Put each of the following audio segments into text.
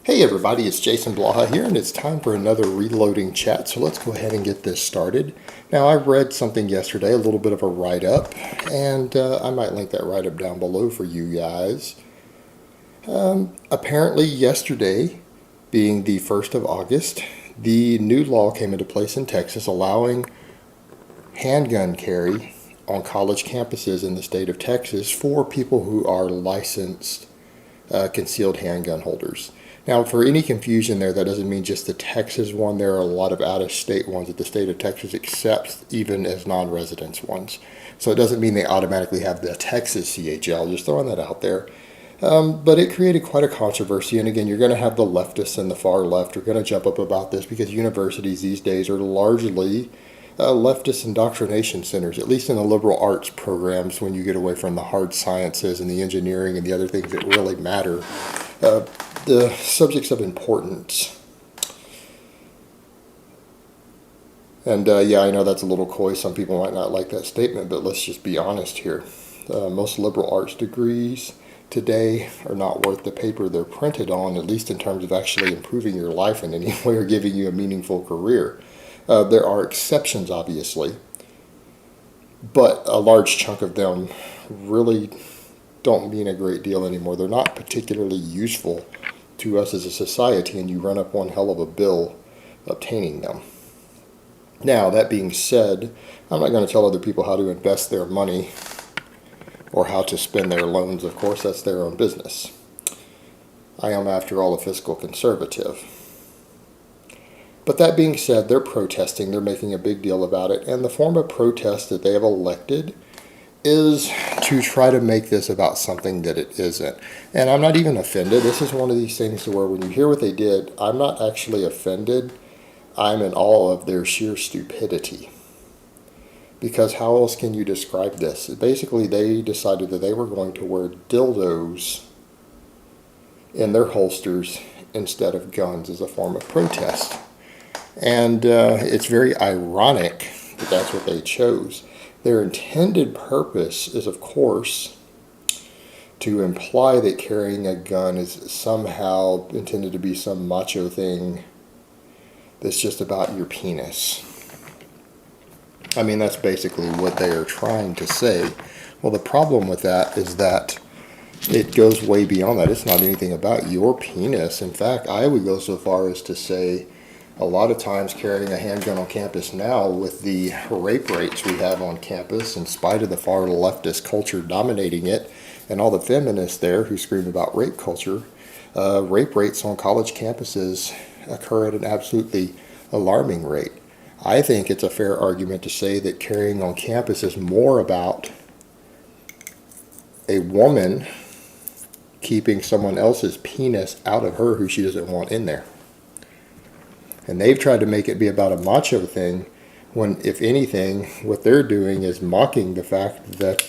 Hey everybody, it's Jason Blaha here, and it's time for another reloading chat, so let's go ahead and get this started. Now, I read something yesterday, a little bit of a write-up, and I might link that write-up down below for you guys. Apparently yesterday, being the 1st of August, the new law came into place in Texas allowing handgun carry on college campuses in the state of Texas for people who are licensed concealed handgun holders. Now, for any confusion there, that doesn't mean just the Texas one. There are a lot of out-of-state ones that the state of Texas accepts, even as non-residents ones. So it doesn't mean they automatically have the Texas CHL, just throwing that out there. But it created quite a controversy, and again, you're going to have the leftists and the far left are going to jump up about this because universities these days are largely leftist indoctrination centers, at least in the liberal arts programs when you get away from the hard sciences and the engineering and the other things that really matter. The subjects of importance. And yeah, I know that's a little coy. Some people might not like that statement, but let's just be honest here. Most liberal arts degrees today are not worth the paper they're printed on, at least in terms of actually improving your life in any way or giving you a meaningful career. There are exceptions, obviously, but a large chunk of them really don't mean a great deal anymore. They're not particularly useful to us as a society, and you run up one hell of a bill obtaining them. Now, that being said, I'm not going to tell other people how to invest their money or how to spend their loans. Of course, that's their own business. I am, after all, a fiscal conservative. But that being said, they're protesting. They're making a big deal about it. And the form of protest that they have elected is to try to make this about something that it isn't. And I'm not even offended. This is one of these things to where when you hear what they did, I'm not actually offended. I'm in awe of their sheer stupidity. Because how else can you describe this? Basically, they decided that they were going to wear dildos in their holsters instead of guns as a form of protest. And it's very ironic that that's what they chose. Their intended purpose is, of course, to imply that carrying a gun is somehow intended to be some macho thing that's just about your penis. I mean, that's basically what they are trying to say. Well, the problem with that is that it goes way beyond that. It's not anything about your penis. In fact, I would go so far as to say a lot of times carrying a handgun on campus now, with the rape rates we have on campus, in spite of the far leftist culture dominating it, and all the feminists there who scream about rape culture, rape rates on college campuses occur at an absolutely alarming rate. I think it's a fair argument to say that carrying on campus is more about a woman keeping someone else's penis out of her who she doesn't want in there. And they've tried to make it be about a macho thing, when, if anything, what they're doing is mocking the fact that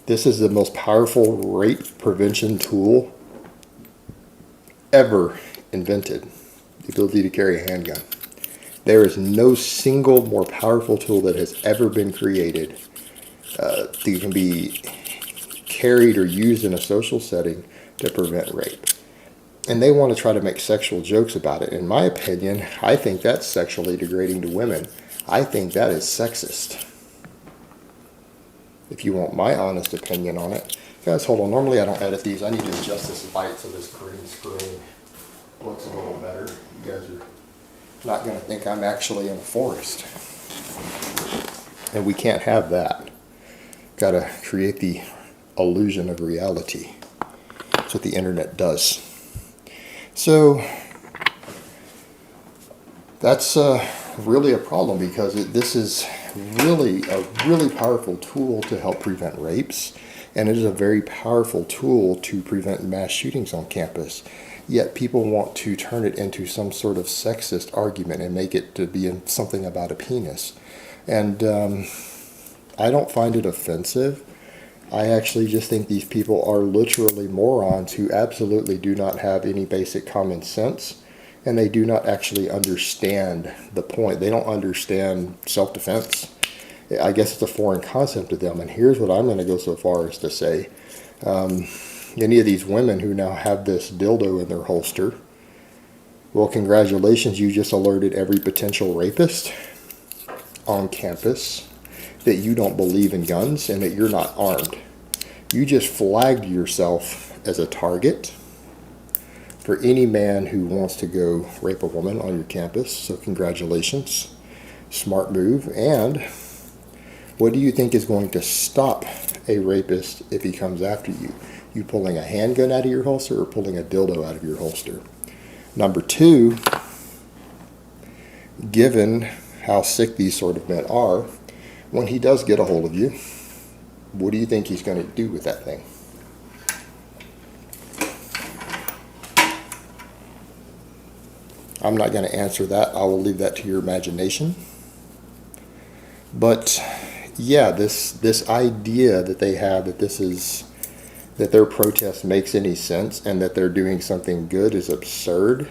this is the most powerful rape prevention tool ever invented, the ability to carry a handgun. There is no single more powerful tool that has ever been created that can be carried or used in a social setting to prevent rape. And they want to try to make sexual jokes about it. In my opinion, I think that's sexually degrading to women. I think that is sexist. If you want my honest opinion on it. Guys, hold on. Normally I don't edit these. I need to adjust this light so this green screen looks a little better. You guys are not going to think I'm actually in a forest. And we can't have that. Got to create the illusion of reality. That's what the internet does. So that's really a problem, because this is really a really powerful tool to help prevent rapes, and it is a very powerful tool to prevent mass shootings on campus. Yet people want to turn it into some sort of sexist argument and make it to be something about a penis. And I don't find it offensive. I actually just think these people are literally morons who absolutely do not have any basic common sense, and they do not actually understand the point. They don't understand self-defense. I guess it's a foreign concept to them, and here's what I'm going to go so far as to say. any of these women who now have this dildo in their holster, well, congratulations, you just alerted every potential rapist on campus that you don't believe in guns and that you're not armed. You just flagged yourself as a target for any man who wants to go rape a woman on your campus. So congratulations. Smart move. And what do you think is going to stop a rapist if he comes after you? You pulling a handgun out of your holster or pulling a dildo out of your holster? Number two, given how sick these sort of men are, when he does get a hold of you, what do you think he's going to do with that thing? I'm not going to answer that. I will leave that to your imagination. But yeah, this idea that they have that their protest makes any sense and that they're doing something good is absurd,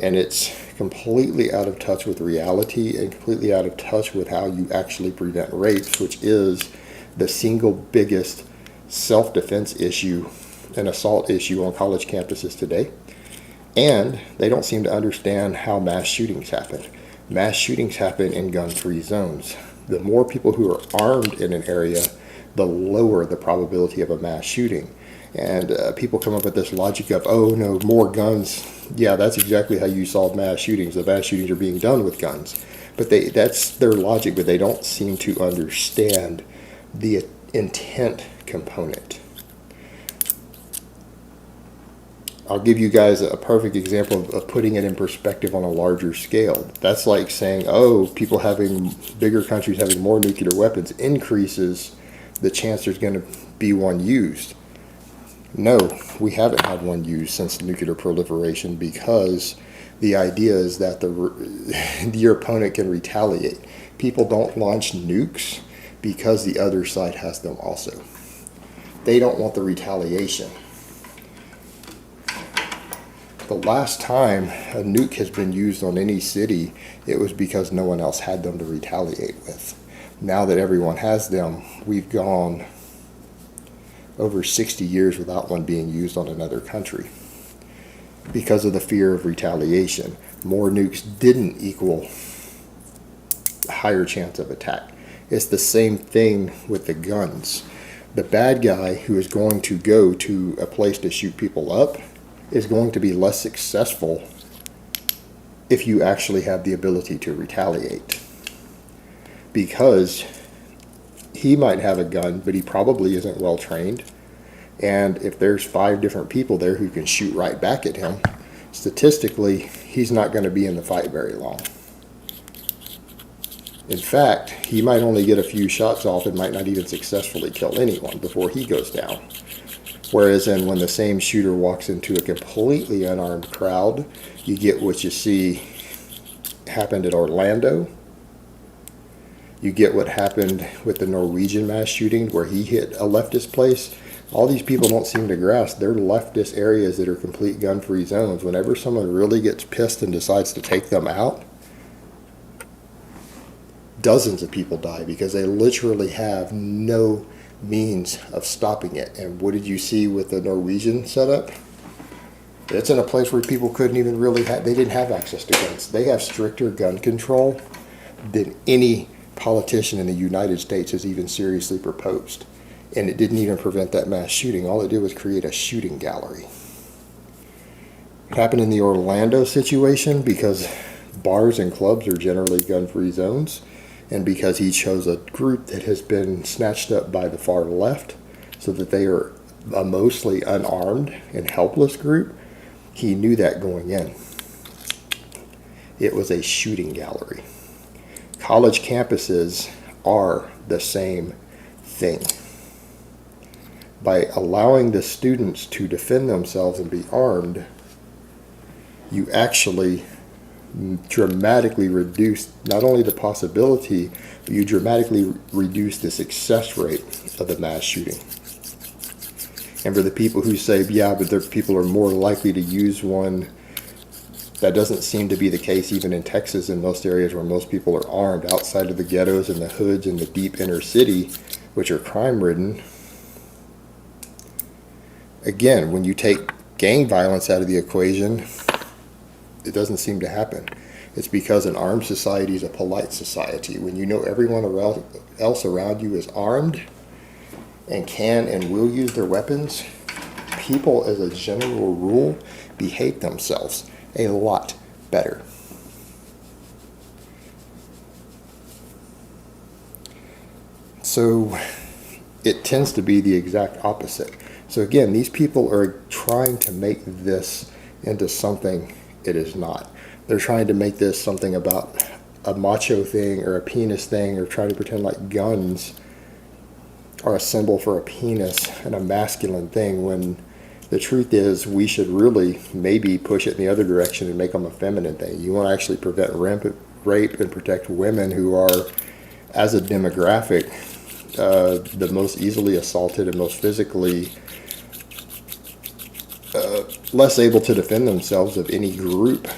and it's completely out of touch with reality and completely out of touch with how you actually prevent rapes, which is the single biggest self-defense issue and assault issue on college campuses today. And they don't seem to understand how mass shootings happen. Mass shootings happen in gun-free zones. The more people who are armed in an area, the lower the probability of a mass shooting. And people come up with this logic of, oh no, more guns. Yeah, that's exactly how you solve mass shootings. The mass shootings are being done with guns. But that's their logic, but they don't seem to understand the intent component. I'll give you guys a perfect example of putting it in perspective on a larger scale. That's like saying, oh, bigger countries having more nuclear weapons increases the chance there's going to be one used. No, we haven't had one used since nuclear proliferation, because the idea is that your opponent can retaliate. People don't launch nukes because the other side has them also. They don't want the retaliation. The last time a nuke has been used on any city, it was because no one else had them to retaliate with. Now that everyone has them, we've gone over 60 years without one being used on another country because of the fear of retaliation. More nukes didn't equal a higher chance of attack. It's the same thing with the guns. The bad guy who is going to go to a place to shoot people up is going to be less successful if you actually have the ability to retaliate. Because he might have a gun, but he probably isn't well trained. And if there's 5 different people there who can shoot right back at him, statistically, he's not going to be in the fight very long. In fact, he might only get a few shots off and might not even successfully kill anyone before he goes down. Whereas then when the same shooter walks into a completely unarmed crowd, you get what you see happened at Orlando. You get what happened with the Norwegian mass shooting where he hit a leftist place. All these people don't seem to grasp they're leftist areas that are complete gun-free zones. Whenever someone really gets pissed and decides to take them out, dozens of people die because they literally have no means of stopping it. And what did you see with the Norwegian setup? It's in a place where people couldn't even really they didn't have access to guns. They have stricter gun control than any politician in the United States has even seriously proposed. And it didn't even prevent that mass shooting. All it did was create a shooting gallery. It happened in the Orlando situation because bars and clubs are generally gun-free zones, and because he chose a group that has been snatched up by the far left so that they are a mostly unarmed and helpless group. He knew that going in. It was a shooting gallery. College campuses are the same thing. By allowing the students to defend themselves and be armed, you actually dramatically reduce not only the possibility, but you dramatically reduce the success rate of the mass shooting. And for the people who say, yeah, but their people are more likely to use one, that doesn't seem to be the case even in Texas and most areas where most people are armed. Outside of the ghettos and the hoods and the deep inner city, which are crime-ridden, Again, when you take gang violence out of the equation, it doesn't seem to happen. It's because an armed society is a polite society. When you know everyone else around you is armed and can and will use their weapons, people as a general rule behave themselves a lot better. So it tends to be the exact opposite. So again, these people are trying to make this into something it is not. They're trying to make this something about a macho thing or a penis thing, or try to pretend like guns are a symbol for a penis and a masculine thing, when the truth is we should really maybe push it in the other direction and make them a feminine thing. You want to actually prevent rape and protect women who are, as a demographic, the most easily assaulted and most physically less able to defend themselves of any group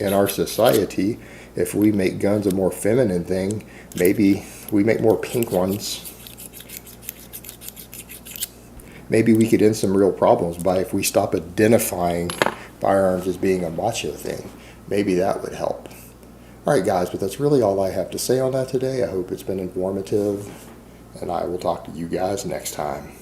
in our society. If we make guns a more feminine thing, maybe we make more pink ones. Maybe we could end some real problems by, if we stop identifying firearms as being a macho thing. Maybe that would help. All right, guys, but that's really all I have to say on that today. I hope it's been informative, and I will talk to you guys next time.